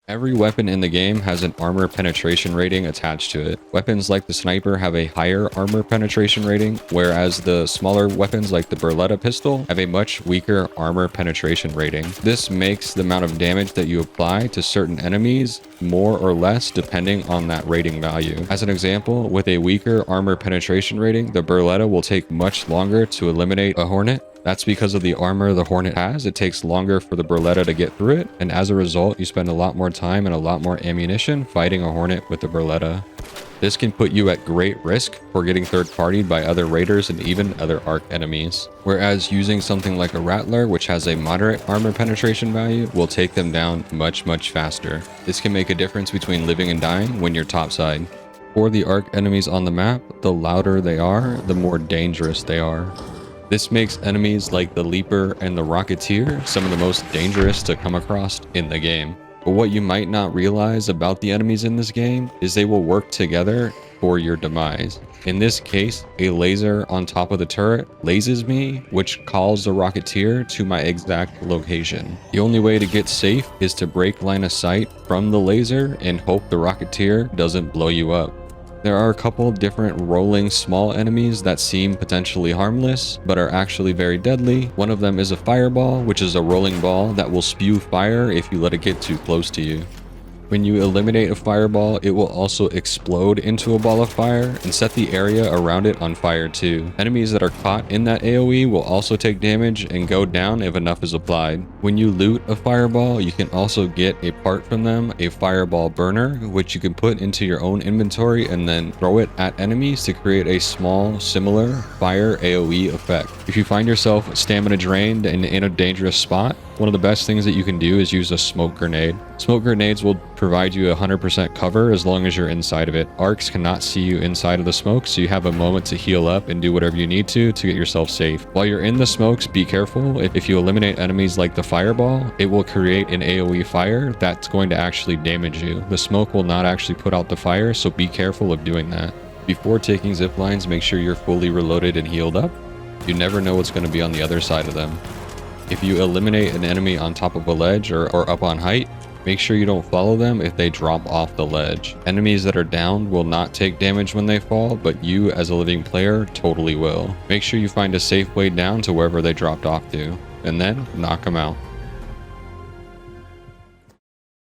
Every weapon in the game has an armor penetration rating attached to it. Weapons like the sniper have a higher armor penetration rating, whereas the smaller weapons like the Beretta pistol have a much weaker armor penetration rating. This makes the amount of damage that you apply to certain enemies more or less depending on that rating value. As an example, with a weaker armor penetration rating, the Beretta will take much longer to eliminate a Hornet. That's because of the armor the Hornet has. It takes longer for the Beretta to get through it, and as a result, you spend a lot more time and a lot more ammunition fighting a Hornet with the Beretta. This can put you at great risk for getting third-partied by other raiders and even other ARC enemies. Whereas using something like a Rattler, which has a moderate armor penetration value, will take them down much faster. This can make a difference between living and dying when you're topside. For the ARC enemies on the map, the louder they are, the more dangerous they are. This makes enemies like the Leaper and the Rocketeer some of the most dangerous to come across in the game. But what you might not realize about the enemies in this game is they will work together for your demise. In this case, a laser on top of the turret lasers me, which calls the Rocketeer to my exact location. The only way to get safe is to break line of sight from the laser and hope the Rocketeer doesn't blow you up. There are a couple different rolling small enemies that seem potentially harmless, but are actually very deadly. One of them is a fireball, which is a rolling ball that will spew fire if you let it get too close to you. When you eliminate a fireball, it will also explode into a ball of fire and set the area around it on fire too. Enemies that are caught in that AoE will also take damage and go down if enough is applied. When you loot a fireball, you can also get a part from them, a fireball burner, which you can put into your own inventory and then throw it at enemies to create a small, similar fire AoE effect. If you find yourself stamina drained and in a dangerous spot, one of the best things that you can do is use a smoke grenade. Smoke grenades will provide you 100% cover as long as you're inside of it. Arcs cannot see you inside of the smoke, so you have a moment to heal up and do whatever you need to get yourself safe. While you're in the smokes, be careful. If you eliminate enemies like the fireball, it will create an AoE fire that's going to actually damage you. The smoke will not actually put out the fire, so be careful of doing that. Before taking zip lines, make sure you're fully reloaded and healed up. You never know what's going to be on the other side of them. If you eliminate an enemy on top of a ledge or up on height, make sure you don't follow them if they drop off the ledge. Enemies that are downed will not take damage when they fall, but you as a living player totally will. Make sure you find a safe way down to wherever they dropped off to, and then knock them out.